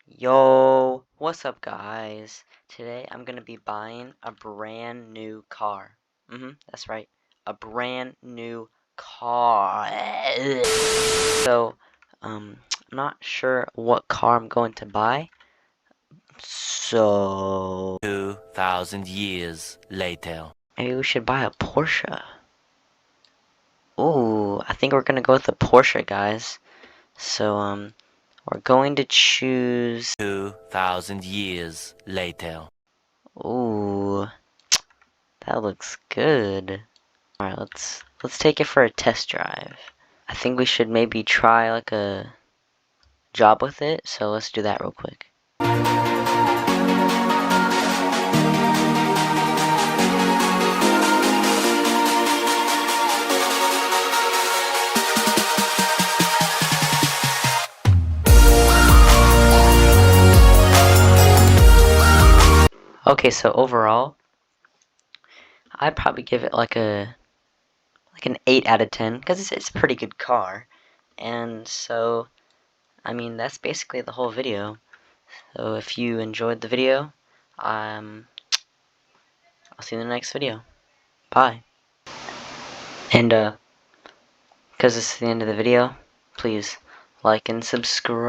Yo, what's up guys? Today I'm gonna be buying a brand new car. That's right, a brand new car. So, I'm not sure what car I'm going to buy. So, 2,000 years later. maybe we should buy a Porsche. Ooh, I think we're gonna go with the Porsche, guys. So, we're going to choose. 2,000 years later. Ooh, that looks good. Alright, let's take it for a test drive. I think we should maybe try like a job with it, so let's do that real quick. Okay, so overall, I'd probably give it like an 8 out of 10 because it's a pretty good car. And so, I mean, that's basically the whole video. So if you enjoyed the video, I'll see you in the next video. Bye. And because this is the end of the video, please like and subscribe.